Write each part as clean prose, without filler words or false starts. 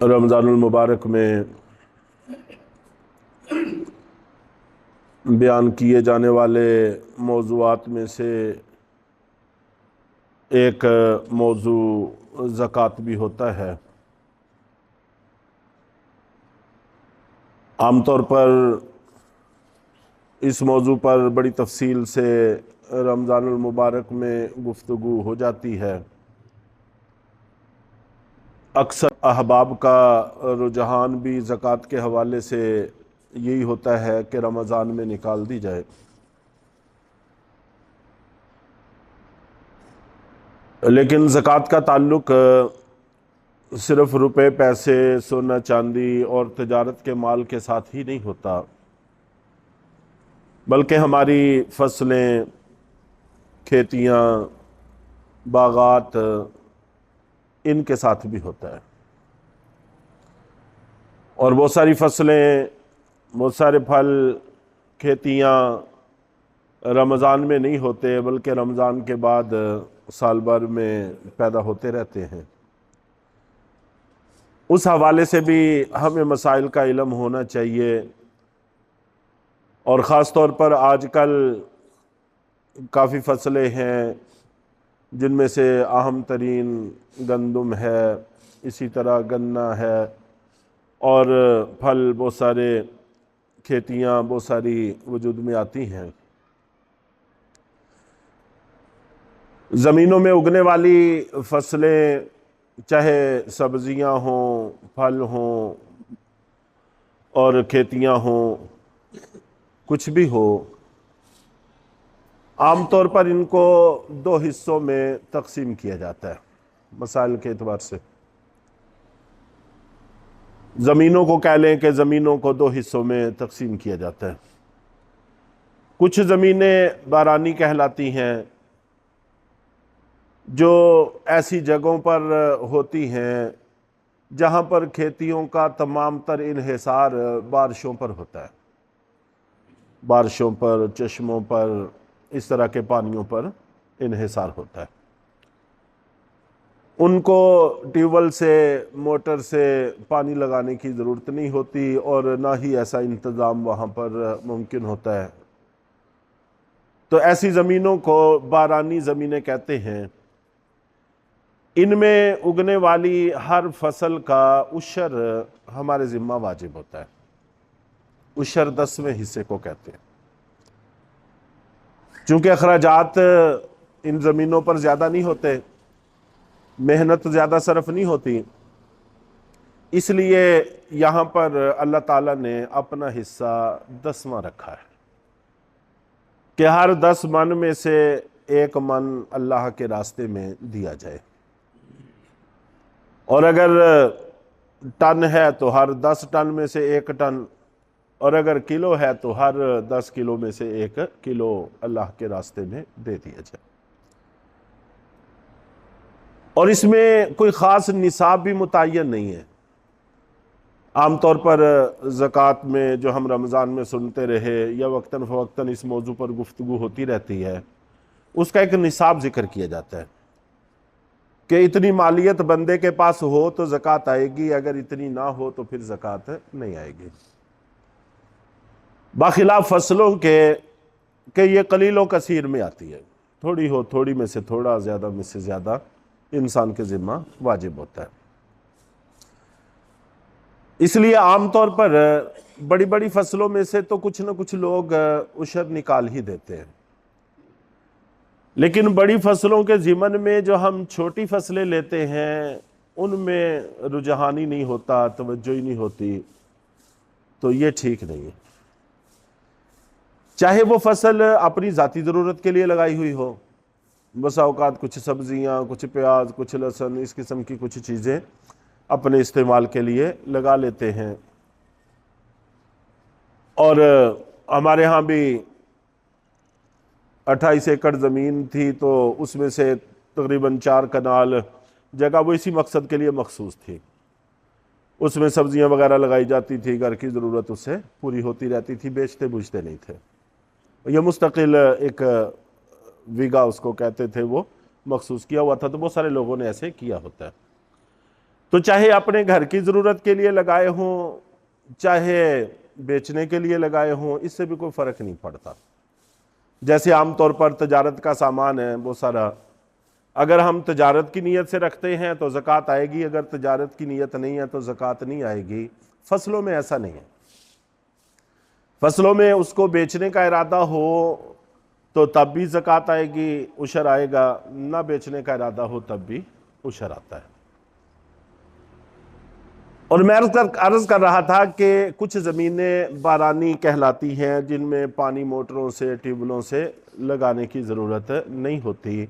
رمضان المبارک میں بیان کیے جانے والے موضوعات میں سے ایک موضوع زکوٰۃ بھی ہوتا ہے۔ عام طور پر اس موضوع پر بڑی تفصیل سے رمضان المبارک میں گفتگو ہو جاتی ہے۔ اکثر احباب کا رجحان بھی زکوٰۃ کے حوالے سے یہی ہوتا ہے کہ رمضان میں نکال دی جائے، لیکن زکوٰۃ کا تعلق صرف روپے، پیسے، سونا چاندی اور تجارت کے مال کے ساتھ ہی نہیں ہوتا، بلکہ ہماری فصلیں، کھیتیاں، باغات، ان کے ساتھ بھی ہوتا ہے۔ اور بہت ساری فصلیں، بہت سارے پھل، کھیتیاں رمضان میں نہیں ہوتے، بلکہ رمضان کے بعد سال بھر میں پیدا ہوتے رہتے ہیں۔ اس حوالے سے بھی ہمیں مسائل کا علم ہونا چاہیے، اور خاص طور پر آج کل کافی فصلیں ہیں جن میں سے اہم ترین گندم ہے، اسی طرح گنا ہے، اور پھل بہت سارے، کھیتیاں بہت ساری وجود میں آتی ہیں۔ زمینوں میں اگنے والی فصلیں، چاہے سبزیاں ہوں، پھل ہوں اور کھیتیاں ہوں، کچھ بھی ہو، عام طور پر ان کو دو حصوں میں تقسیم کیا جاتا ہے مسائل کے اعتبار سے۔ زمینوں کو کہہ لیں کہ زمینوں کو دو حصوں میں تقسیم کیا جاتا ہے۔ کچھ زمینیں بارانی کہلاتی ہیں، جو ایسی جگہوں پر ہوتی ہیں جہاں پر کھیتیوں کا تمام تر انحصار بارشوں پر ہوتا ہے، بارشوں پر، چشموں پر، اس طرح کے پانیوں پر انحصار ہوتا ہے۔ ان کو ٹیوب ویل سے، موٹر سے پانی لگانے کی ضرورت نہیں ہوتی، اور نہ ہی ایسا انتظام وہاں پر ممکن ہوتا ہے۔ تو ایسی زمینوں کو بارانی زمینیں کہتے ہیں۔ ان میں اگنے والی ہر فصل کا عشر ہمارے ذمہ واجب ہوتا ہے۔ عشر 10ویں حصے کو کہتے ہیں۔ چونکہ اخراجات ان زمینوں پر زیادہ نہیں ہوتے، محنت زیادہ صرف نہیں ہوتی، اس لیے یہاں پر اللہ تعالیٰ نے اپنا حصہ 10واں رکھا ہے کہ ہر 10 من میں سے 1 من اللہ کے راستے میں دیا جائے۔ اور اگر ٹن ہے تو ہر 10 ٹن میں سے 1 ٹن، اور اگر کلو ہے تو ہر 10 کلو میں سے 1 کلو اللہ کے راستے میں دے دیا جائے۔ اور اس میں کوئی خاص نصاب بھی متعین نہیں ہے۔ عام طور پر زکوٰۃ میں جو ہم رمضان میں سنتے رہے یا وقتاً فوقتاً اس موضوع پر گفتگو ہوتی رہتی ہے، اس کا ایک نصاب ذکر کیا جاتا ہے کہ اتنی مالیت بندے کے پاس ہو تو زکوٰۃ آئے گی، اگر اتنی نہ ہو تو پھر زکوٰۃ نہیں آئے گی۔ بخلاف فصلوں کے کہ یہ قلیل و کثیر میں آتی ہے، تھوڑی ہو، تھوڑی میں سے تھوڑا، زیادہ میں سے زیادہ انسان کے ذمہ واجب ہوتا ہے۔ اس لیے عام طور پر بڑی بڑی فصلوں میں سے تو کچھ نہ کچھ لوگ عشر نکال ہی دیتے ہیں، لیکن بڑی فصلوں کے ضمن میں جو ہم چھوٹی فصلیں لیتے ہیں ان میں رجحان ہی نہیں ہوتا، توجہ ہی نہیں ہوتی، تو یہ ٹھیک نہیں ہے۔ چاہے وہ فصل اپنی ذاتی ضرورت کے لیے لگائی ہوئی ہو، بسا اوقات کچھ سبزیاں، کچھ پیاز، کچھ لہسن، اس قسم کی کچھ چیزیں اپنے استعمال کے لیے لگا لیتے ہیں۔ اور ہمارے ہاں بھی 28 ایکڑ زمین تھی، تو اس میں سے تقریباً 4 کنال جگہ وہ اسی مقصد کے لیے مخصوص تھی۔ اس میں سبزیاں وغیرہ لگائی جاتی تھی، گھر کی ضرورت اس سے پوری ہوتی رہتی تھی، بیچتے بوجھتے نہیں تھے۔ یہ مستقل ایک ویگا اس کو کہتے تھے، وہ مخصوص کیا ہوا تھا، تو بہت سارے لوگوں نے ایسے کیا ہوتا ہے۔ تو چاہے اپنے گھر کی ضرورت کے لیے لگائے ہوں چاہے بیچنے کے لیے لگائے ہوں، اس سے بھی کوئی فرق نہیں پڑتا۔ جیسے عام طور پر تجارت کا سامان ہے وہ سارا، اگر ہم تجارت کی نیت سے رکھتے ہیں تو زکوٰۃ آئے گی، اگر تجارت کی نیت نہیں ہے تو زکوٰۃ نہیں آئے گی۔ فصلوں میں ایسا نہیں ہے، فصلوں میں اس کو بیچنے کا ارادہ ہو تو تب بھی زکوٰۃ آئے گی، عشر آئے گا، نہ بیچنے کا ارادہ ہو تب بھی عشر آتا ہے۔ اور میں عرض کر رہا تھا کہ کچھ زمینیں بارانی کہلاتی ہیں جن میں پانی موٹروں سے ٹیوبلوں سے لگانے کی ضرورت نہیں ہوتی،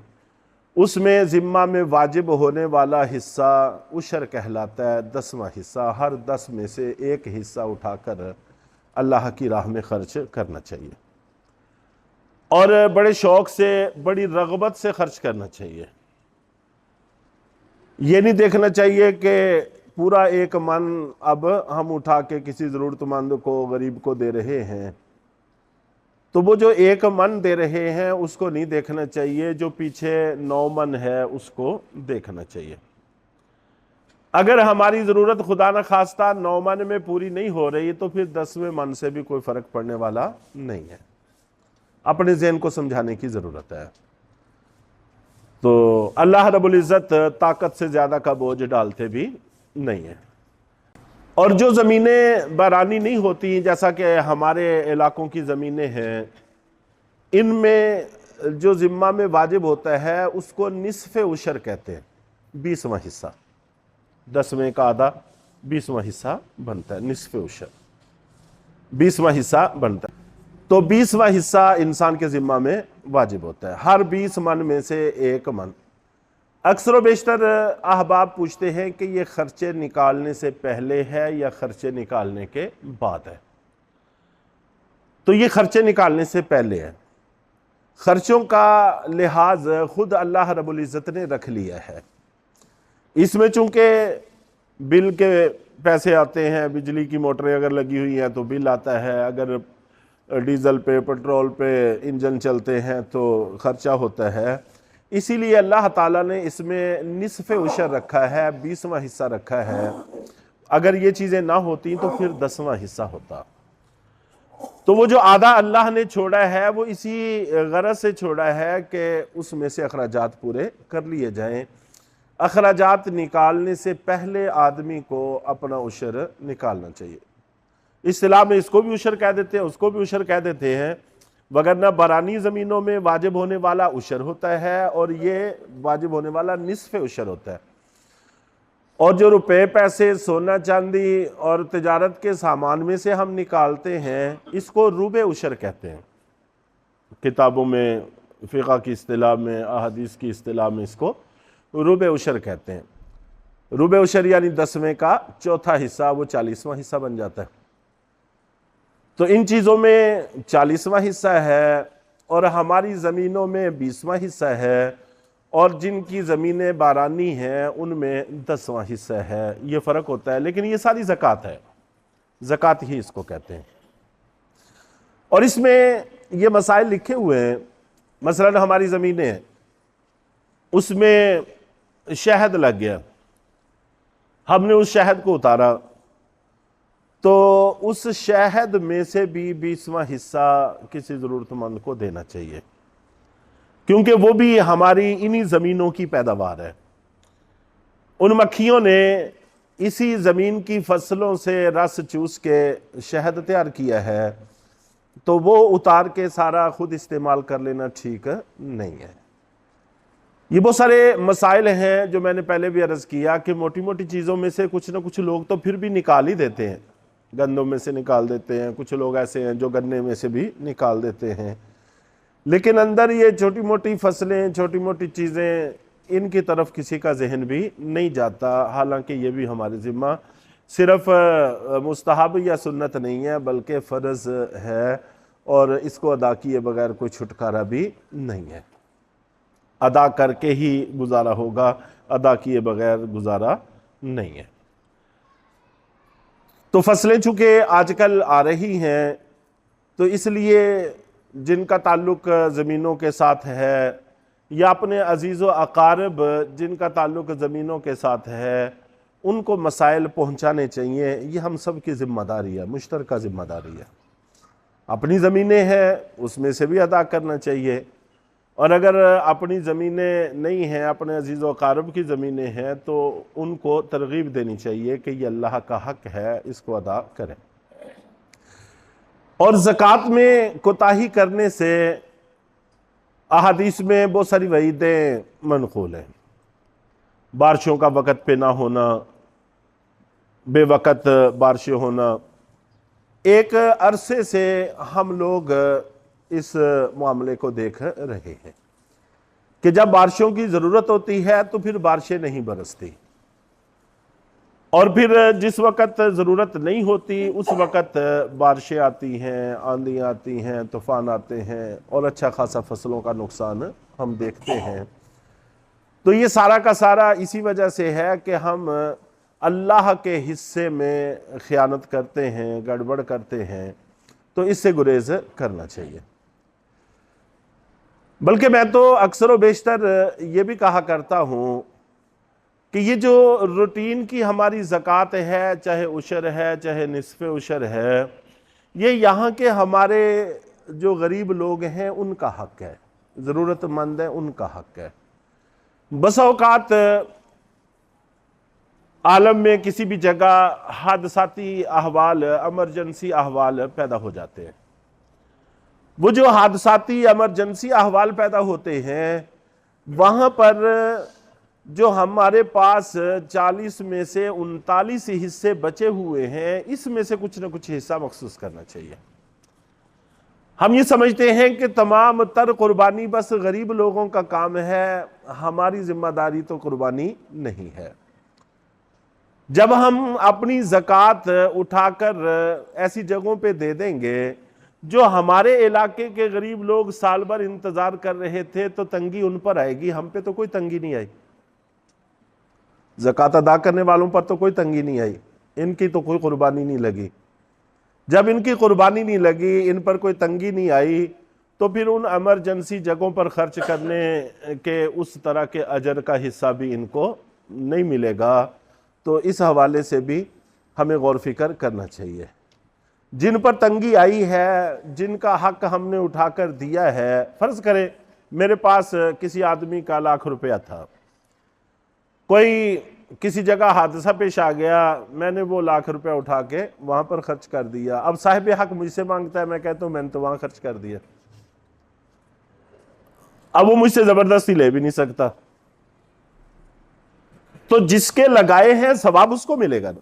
اس میں ذمہ میں واجب ہونے والا حصہ عشر کہلاتا ہے، 10واں حصہ۔ ہر 10 میں سے ایک حصہ اٹھا کر اللہ کی راہ میں خرچ کرنا چاہیے، اور بڑے شوق سے بڑی رغبت سے خرچ کرنا چاہیے۔ یہ نہیں دیکھنا چاہیے کہ پورا 1 من اب ہم اٹھا کے کسی ضرورت مند کو، غریب کو دے رہے ہیں، تو وہ جو 1 من دے رہے ہیں اس کو نہیں دیکھنا چاہیے، جو پیچھے 9 من ہے اس کو دیکھنا چاہیے۔ اگر ہماری ضرورت خدا نہ خواستہ 9 من میں پوری نہیں ہو رہی تو پھر 10ویں من سے بھی کوئی فرق پڑنے والا نہیں ہے۔ اپنے ذہن کو سمجھانے کی ضرورت ہے۔ تو اللہ رب العزت طاقت سے زیادہ کا بوجھ ڈالتے بھی نہیں ہے۔ اور جو زمینیں بارانی نہیں ہوتی، جیسا کہ ہمارے علاقوں کی زمینیں ہیں، ان میں جو ذمہ میں واجب ہوتا ہے اس کو نصف عشر کہتے ہیں، 20واں حصہ، 10ویں کا آدھا 20واں حصہ بنتا ہے، نصف عشر 20واں حصہ بنتا ہے۔ تو 20واں حصہ انسان کے ذمہ میں واجب ہوتا ہے، ہر 20 من میں سے 1 من۔ اکثر و بیشتر احباب پوچھتے ہیں کہ یہ خرچے نکالنے سے پہلے ہے یا خرچے نکالنے کے بعد ہے؟ تو یہ خرچے نکالنے سے پہلے ہے۔ خرچوں کا لحاظ خود اللہ رب العزت نے رکھ لیا ہے۔ اس میں چونکہ بل کے پیسے آتے ہیں، بجلی کی موٹریں اگر لگی ہوئی ہیں تو بل آتا ہے، اگر ڈیزل پہ، پیٹرول پہ انجن چلتے ہیں تو خرچہ ہوتا ہے، اسی لیے اللہ تعالیٰ نے اس میں نصف عشر رکھا ہے، 20واں حصہ رکھا ہے۔ اگر یہ چیزیں نہ ہوتی تو پھر 10واں حصہ ہوتا۔ تو وہ جو آدھا اللہ نے چھوڑا ہے وہ اسی غرض سے چھوڑا ہے کہ اس میں سے اخراجات پورے کر لیے جائیں۔ اخراجات نکالنے سے پہلے آدمی کو اپنا عشر نکالنا چاہیے۔ اصطلاح میں اس کو بھی عشر کہہ دیتے ہیں، اس کو بھی عشر کہہ دیتے ہیں، وگرنہ بارانی زمینوں میں واجب ہونے والا عشر ہوتا ہے اور یہ واجب ہونے والا نصف عشر ہوتا ہے۔ اور جو روپے، پیسے، سونا چاندی اور تجارت کے سامان میں سے ہم نکالتے ہیں اس کو ربع عشر کہتے ہیں۔ کتابوں میں، فقہ کی اصطلاح میں، احادیث کی اصطلاح میں اس کو ربع عشر کہتے ہیں۔ ربع عشر یعنی 10ویں کا چوتھا حصہ، وہ 40واں حصہ بن جاتا ہے۔ تو ان چیزوں میں 40واں حصہ ہے اور ہماری زمینوں میں 20واں حصہ ہے، اور جن کی زمینیں بارانی ہیں ان میں 10واں حصہ ہے۔ یہ فرق ہوتا ہے، لیکن یہ ساری زکوٰۃ ہے، زکوٰۃ ہی اس کو کہتے ہیں۔ اور اس میں یہ مسائل لکھے ہوئے ہیں، مثلا ہماری زمینیں ہیں، اس میں شہد لگ گیا، ہم نے اس شہد کو اتارا، تو اس شہد میں سے بھی 20واں حصہ کسی ضرورت مند کو دینا چاہیے، کیونکہ وہ بھی ہماری انہی زمینوں کی پیداوار ہے۔ ان مکھیوں نے اسی زمین کی فصلوں سے رس چوس کے شہد تیار کیا ہے، تو وہ اتار کے سارا خود استعمال کر لینا ٹھیک نہیں ہے۔ یہ بہت سارے مسائل ہیں جو میں نے پہلے بھی عرض کیا کہ موٹی موٹی چیزوں میں سے کچھ نہ کچھ لوگ تو پھر بھی نکال ہی دیتے ہیں، گندوں میں سے نکال دیتے ہیں، کچھ لوگ ایسے ہیں جو گنے میں سے بھی نکال دیتے ہیں، لیکن اندر یہ چھوٹی موٹی فصلیں، چھوٹی موٹی چیزیں، ان کی طرف کسی کا ذہن بھی نہیں جاتا، حالانکہ یہ بھی ہمارے ذمہ صرف مستحب یا سنت نہیں ہے بلکہ فرض ہے، اور اس کو ادا کیے بغیر کوئی چھٹکارا بھی نہیں ہے۔ ادا کر کے ہی گزارا ہوگا، ادا کیے بغیر گزارا نہیں ہے۔ تو فصلیں چونکہ آج کل آ رہی ہیں، تو اس لیے جن کا تعلق زمینوں کے ساتھ ہے یا اپنے عزیز و اقارب جن کا تعلق زمینوں کے ساتھ ہے، ان کو مسائل پہنچانے چاہیے. یہ ہم سب کی ذمہ داری ہے, مشترکہ ذمہ داری ہے. اپنی زمینیں ہیں اس میں سے بھی ادا کرنا چاہیے, اور اگر اپنی زمینیں نہیں ہیں, اپنے عزیز و اقارب کی زمینیں ہیں, تو ان کو ترغیب دینی چاہیے کہ یہ اللہ کا حق ہے, اس کو ادا کریں. اور زکوٰۃ میں کوتاہی کرنے سے احادیث میں بہت ساری وعیدیں منقول ہیں. بارشوں کا وقت پہ نہ ہونا, بے وقت بارشیں ہونا. ایک عرصے سے ہم لوگ اس معاملے کو دیکھ رہے ہیں کہ جب بارشوں کی ضرورت ہوتی ہے تو پھر بارشیں نہیں برستی, اور پھر جس وقت ضرورت نہیں ہوتی اس وقت بارشیں آتی ہیں, آندھی آتی ہیں, طوفان آتے ہیں, اور اچھا خاصا فصلوں کا نقصان ہم دیکھتے ہیں. تو یہ سارا کا سارا اسی وجہ سے ہے کہ ہم اللہ کے حصے میں خیانت کرتے ہیں, گڑبڑ کرتے ہیں. تو اس سے گریز کرنا چاہیے. بلکہ میں تو اکثر و بیشتر یہ بھی کہا کرتا ہوں کہ یہ جو روٹین کی ہماری زکوٰۃ ہے, چاہے عشر ہے, چاہے نصف عشر ہے, یہ یہاں کے ہمارے جو غریب لوگ ہیں ان کا حق ہے, ضرورت مند ہیں ان کا حق ہے. بسا اوقات عالم میں کسی بھی جگہ حادثاتی احوال, ایمرجنسی احوال پیدا ہو جاتے ہیں. وہ جو حادثاتی ایمرجنسی احوال پیدا ہوتے ہیں, وہاں پر جو ہمارے پاس 40 میں سے 39 حصے بچے ہوئے ہیں, اس میں سے کچھ نہ کچھ حصہ مخصوص کرنا چاہیے. ہم یہ سمجھتے ہیں کہ تمام تر قربانی بس غریب لوگوں کا کام ہے, ہماری ذمہ داری تو قربانی نہیں ہے. جب ہم اپنی زکوٰۃ اٹھا کر ایسی جگہوں پہ دے دیں گے جو ہمارے علاقے کے غریب لوگ سال بھر انتظار کر رہے تھے, تو تنگی ان پر آئے گی, ہم پہ تو کوئی تنگی نہیں آئی. زکوٰۃ ادا کرنے والوں پر تو کوئی تنگی نہیں آئی, ان کی تو کوئی قربانی نہیں لگی. جب ان کی قربانی نہیں لگی, ان پر کوئی تنگی نہیں آئی, تو پھر ان ایمرجنسی جگہوں پر خرچ کرنے کے اس طرح کے اجر کا حصہ بھی ان کو نہیں ملے گا. تو اس حوالے سے بھی ہمیں غور فکر کرنا چاہیے. جن پر تنگی آئی ہے, جن کا حق ہم نے اٹھا کر دیا ہے, فرض کریں میرے پاس کسی آدمی کا 1,00,000 روپیہ تھا, کوئی کسی جگہ حادثہ پیش آ گیا, میں نے وہ 1,00,000 روپیہ اٹھا کے وہاں پر خرچ کر دیا. اب صاحب حق مجھ سے مانگتا ہے, میں کہتا ہوں میں نے تو وہاں خرچ کر دیا. اب وہ مجھ سے زبردستی لے بھی نہیں سکتا. تو جس کے لگائے ہیں ثواب اس کو ملے گا نا,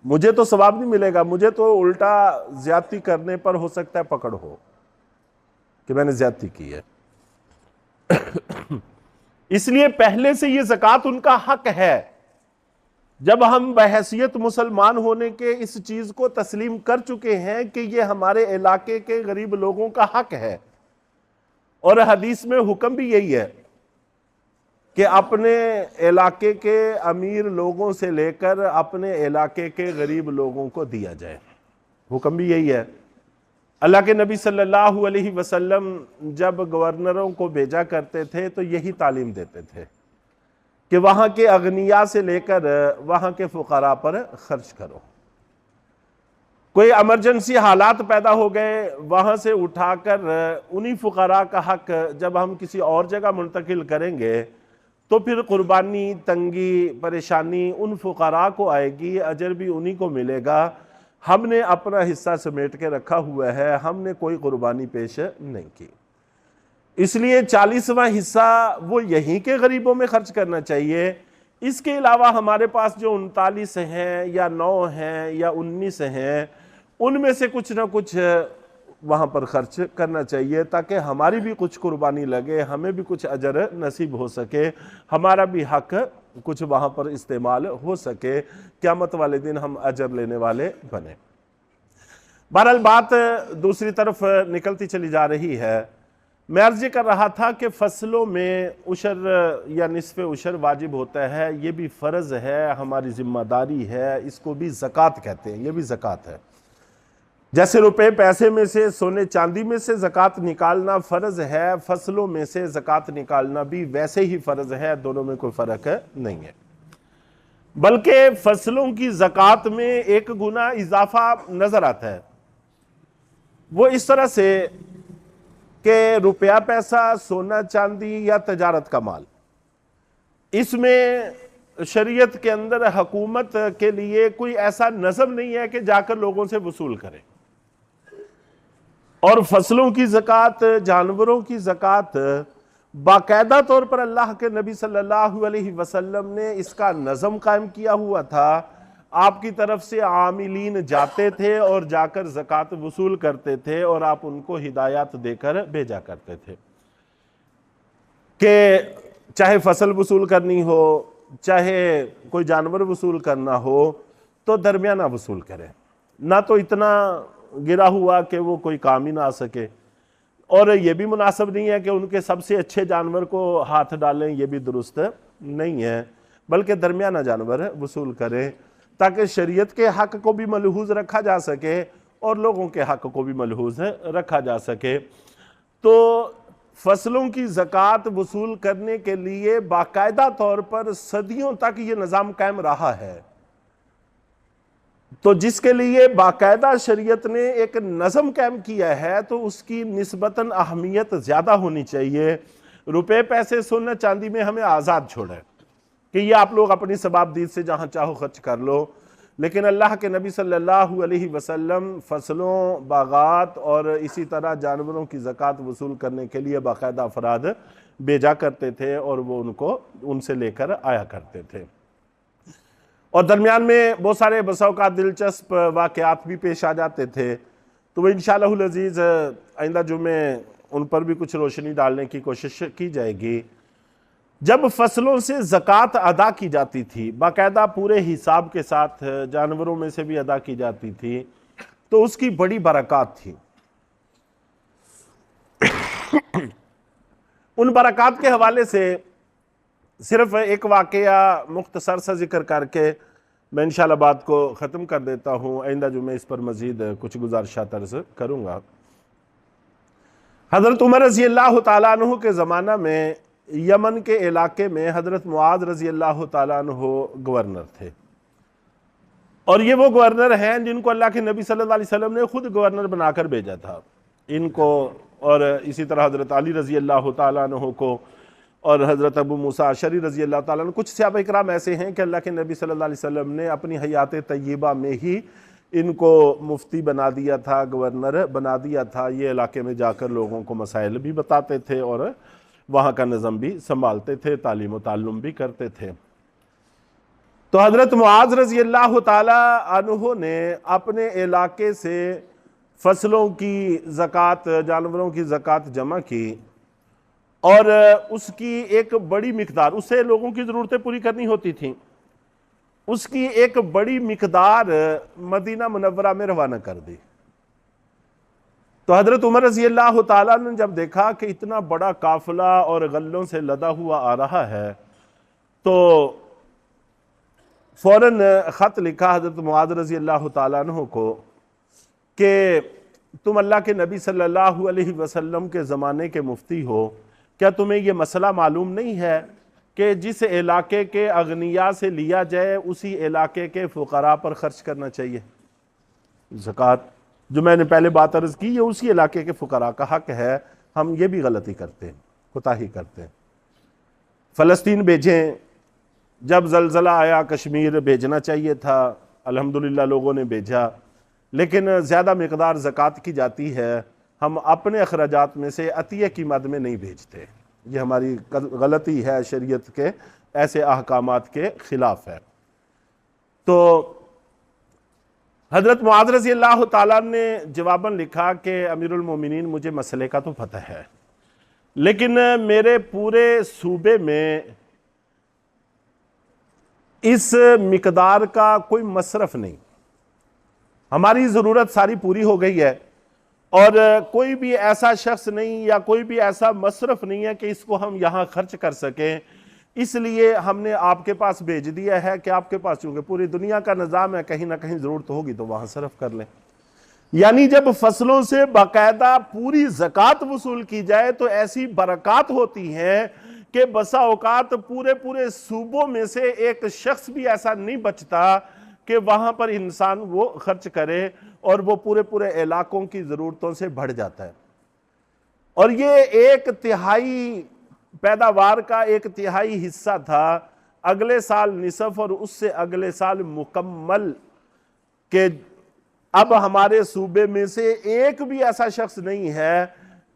مجھے تو ثواب نہیں ملے گا. مجھے تو الٹا زیادتی کرنے پر ہو سکتا ہے پکڑ ہو کہ میں نے زیادتی کی ہے. اس لیے پہلے سے یہ زکوٰۃ ان کا حق ہے. جب ہم بحیثیت مسلمان ہونے کے اس چیز کو تسلیم کر چکے ہیں کہ یہ ہمارے علاقے کے غریب لوگوں کا حق ہے, اور حدیث میں حکم بھی یہی ہے کہ اپنے علاقے کے امیر لوگوں سے لے کر اپنے علاقے کے غریب لوگوں کو دیا جائے, حکم بھی یہی ہے. اللہ کے نبی صلی اللہ علیہ وسلم جب گورنروں کو بھیجا کرتے تھے تو یہی تعلیم دیتے تھے کہ وہاں کے اغنیاء سے لے کر وہاں کے فقراء پر خرچ کرو. کوئی ایمرجنسی حالات پیدا ہو گئے, وہاں سے اٹھا کر انہی فقراء کا حق جب ہم کسی اور جگہ منتقل کریں گے تو پھر قربانی, تنگی, پریشانی ان فقراء کو آئے گی, اجر بھی انہی کو ملے گا. ہم نے اپنا حصہ سمیٹ کے رکھا ہوا ہے, ہم نے کوئی قربانی پیش نہیں کی. اس لیے 40واں حصہ وہ یہیں کے غریبوں میں خرچ کرنا چاہیے. اس کے علاوہ ہمارے پاس جو 39 ہیں یا 9 ہیں یا 19 ہیں, ان میں سے کچھ نہ کچھ وہاں پر خرچ کرنا چاہیے تاکہ ہماری بھی کچھ قربانی لگے, ہمیں بھی کچھ اجر نصیب ہو سکے, ہمارا بھی حق کچھ وہاں پر استعمال ہو سکے, قیامت والے دن ہم اجر لینے والے بنے. بہرحال بات دوسری طرف نکلتی چلی جا رہی ہے. میں عرض یہ کر رہا تھا کہ فصلوں میں عشر یا نصف عشر واجب ہوتا ہے, یہ بھی فرض ہے, ہماری ذمہ داری ہے, اس کو بھی زکوٰۃ کہتے ہیں, یہ بھی زکوٰۃ ہے. جیسے روپے پیسے میں سے, سونے چاندی میں سے زکوٰۃ نکالنا فرض ہے, فصلوں میں سے زکوٰۃ نکالنا بھی ویسے ہی فرض ہے, دونوں میں کوئی فرق نہیں ہے. بلکہ فصلوں کی زکوٰۃ میں ایک گنا اضافہ نظر آتا ہے، وہ اس طرح سے کہ روپیہ پیسہ، سونا چاندی یا تجارت کا مال، اس میں شریعت کے اندر حکومت کے لیے کوئی ایسا نظم نہیں ہے کہ جا کر لوگوں سے وصول کرے، اور فصلوں کی زکوٰۃ، جانوروں کی زکوٰۃ باقاعدہ طور پر اللہ کے نبی صلی اللہ علیہ وسلم نے اس کا نظم قائم کیا ہوا تھا۔ آپ کی طرف سے عاملین جاتے تھے اور جا کر زکوٰۃ وصول کرتے تھے، اور آپ ان کو ہدایات دے کر بھیجا کرتے تھے کہ چاہے فصل وصول کرنی ہو، چاہے کوئی جانور وصول کرنا ہو، تو درمیانہ وصول کریں، نہ تو اتنا گرا ہوا کہ وہ کوئی کام ہی نہ آ سکے، اور یہ بھی مناسب نہیں ہے کہ ان کے سب سے اچھے جانور کو ہاتھ ڈالیں، یہ بھی درست نہیں ہے، بلکہ درمیانہ جانور وصول کریں تاکہ شریعت کے حق کو بھی ملحوظ رکھا جا سکے اور لوگوں کے حق کو بھی ملحوظ رکھا جا سکے۔ تو فصلوں کی زکوٰۃ وصول کرنے کے لیے باقاعدہ طور پر صدیوں تک یہ نظام قائم رہا ہے، تو جس کے لیے باقاعدہ شریعت نے ایک نظم قائم کیا ہے تو اس کی نسبتاً اہمیت زیادہ ہونی چاہیے۔ روپے پیسے سونا چاندی میں ہمیں آزاد چھوڑا ہے کہ یہ آپ لوگ اپنی ثوابدید سے جہاں چاہو خرچ کر لو، لیکن اللہ کے نبی صلی اللہ علیہ وسلم فصلوں، باغات اور اسی طرح جانوروں کی زکوٰۃ وصول کرنے کے لیے باقاعدہ افراد بھیجا کرتے تھے، اور وہ ان سے لے کر آیا کرتے تھے، اور درمیان میں بہت سارے بسا اوقات دلچسپ واقعات بھی پیش آ جاتے تھے، تو وہ انشاءاللہ العزیز آئندہ جمعے ان پر بھی کچھ روشنی ڈالنے کی کوشش کی جائے گی۔ جب فصلوں سے زکوٰۃ ادا کی جاتی تھی، باقاعدہ پورے حساب کے ساتھ جانوروں میں سے بھی ادا کی جاتی تھی، تو اس کی بڑی برکات تھی۔ ان برکات کے حوالے سے صرف ایک واقعہ مختصر سا ذکر کر کے میں انشاءاللہ بات کو ختم کر دیتا ہوں، آئندہ جو میں اس پر مزید کچھ گزارشات عرض کروں گا۔ حضرت عمر رضی اللہ تعالیٰ عنہ کے زمانہ میں یمن کے علاقے میں حضرت معاذ رضی اللہ تعالیٰ عنہ گورنر تھے، اور یہ وہ گورنر ہیں جن کو اللہ کے نبی صلی اللہ علیہ وسلم نے خود گورنر بنا کر بھیجا تھا، ان کو اور اسی طرح حضرت علی رضی اللہ تعالیٰ عنہ کو اور حضرت ابو موسیٰ اشعری رضی اللہ تعالیٰ عنہ۔ کچھ صحابہ کرام ایسے ہیں کہ اللہ کے نبی صلی اللہ علیہ وسلم نے اپنی حیات طیبہ میں ہی ان کو مفتی بنا دیا تھا، گورنر بنا دیا تھا، یہ علاقے میں جا کر لوگوں کو مسائل بھی بتاتے تھے اور وہاں کا نظم بھی سنبھالتے تھے، تعلیم و تعلم بھی کرتے تھے۔ تو حضرت معاذ رضی اللہ تعالیٰ عنہ نے اپنے علاقے سے فصلوں کی زکوٰۃ، جانوروں کی زکوٰۃ جمع کی، اور اس کی ایک بڑی مقدار، اس سے لوگوں کی ضرورتیں پوری کرنی ہوتی تھیں، اس کی ایک بڑی مقدار مدینہ منورہ میں روانہ کر دی۔ تو حضرت عمر رضی اللہ تعالیٰ نے جب دیکھا کہ اتنا بڑا قافلہ اور غلوں سے لدا ہوا آ رہا ہے، تو فوراً خط لکھا حضرت معاذ رضی اللہ تعالیٰ عنہ کو کہ تم اللہ کے نبی صلی اللہ علیہ وسلم کے زمانے کے مفتی ہو، کیا تمہیں یہ مسئلہ معلوم نہیں ہے کہ جس علاقے کے اغنیاء سے لیا جائے اسی علاقے کے فقراء پر خرچ کرنا چاہیے؟ زکوٰۃ جو میں نے پہلے بات عرض کی، یہ اسی علاقے کے فقراء کا حق ہے، ہم یہ بھی غلطی کرتے ہیں، کوتاہی کرتے ہیں۔ فلسطین بھیجیں، جب زلزلہ آیا کشمیر بھیجنا چاہیے تھا، الحمدللہ لوگوں نے بھیجا، لیکن زیادہ مقدار زکوٰۃ کی جاتی ہے، ہم اپنے اخراجات میں سے عطیہ کی مد میں نہیں بھیجتے، یہ ہماری غلطی ہے، شریعت کے ایسے احکامات کے خلاف ہے۔ تو حضرت معاذ رضی اللہ تعالیٰ نے جواباً لکھا کہ امیر المومنین مجھے مسئلے کا تو پتہ ہے، لیکن میرے پورے صوبے میں اس مقدار کا کوئی مصرف نہیں، ہماری ضرورت ساری پوری ہو گئی ہے، اور کوئی بھی ایسا شخص نہیں یا کوئی بھی ایسا مصرف نہیں ہے کہ اس کو ہم یہاں خرچ کر سکیں، اس لیے ہم نے آپ کے پاس بھیج دیا ہے کہ آپ کے پاس چونکہ پوری دنیا کا نظام ہے، کہیں نہ کہیں ضرورت ہوگی تو وہاں صرف کر لیں۔ یعنی جب فصلوں سے باقاعدہ پوری زکوٰۃ وصول کی جائے تو ایسی برکات ہوتی ہیں کہ بسا اوقات پورے پورے صوبوں میں سے ایک شخص بھی ایسا نہیں بچتا کہ وہاں پر انسان وہ خرچ کرے اور وہ پورے پورے علاقوں کی ضرورتوں سے بڑھ جاتا ہے. اور یہ ایک تہائی پیداوار کا ایک تہائی حصہ تھا اگلے سال نصف اور اس سے اگلے سال مکمل، کہ اب ہمارے صوبے میں سے ایک بھی ایسا شخص نہیں ہے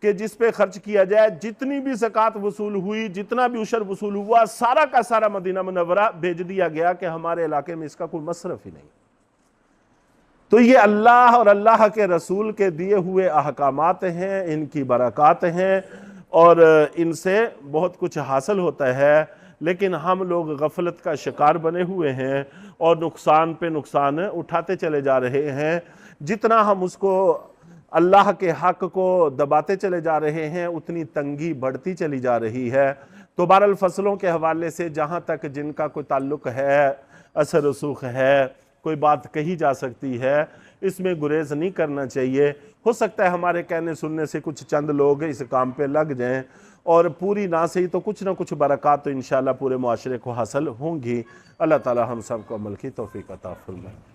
کہ جس پہ خرچ کیا جائے. جتنی بھی زکوٰۃ وصول ہوئی، جتنا بھی عشر وصول ہوا، سارا کا سارا مدینہ منورہ بھیج دیا گیا کہ ہمارے علاقے میں اس کا کوئی مصرف ہی نہیں. تو یہ اللہ اور اللہ کے رسول کے دیے ہوئے احکامات ہیں، ان کی برکات ہیں اور ان سے بہت کچھ حاصل ہوتا ہے، لیکن ہم لوگ غفلت کا شکار بنے ہوئے ہیں اور نقصان پہ نقصان اٹھاتے چلے جا رہے ہیں. جتنا ہم اس کو اللہ کے حق کو دباتے چلے جا رہے ہیں اتنی تنگی بڑھتی چلی جا رہی ہے. تو بہرحال فصلوں کے حوالے سے جہاں تک جن کا کوئی تعلق ہے، اثر رسوخ ہے، کوئی بات کہی جا سکتی ہے، اس میں گریز نہیں کرنا چاہیے. ہو سکتا ہے ہمارے کہنے سننے سے کچھ چند لوگ اس کام پہ لگ جائیں اور پوری نہ صحیح تو کچھ نہ کچھ برکات تو انشاءاللہ پورے معاشرے کو حاصل ہوں گی. اللہ تعالی ہم سب کو عمل کی توفیق عطا فرمائے.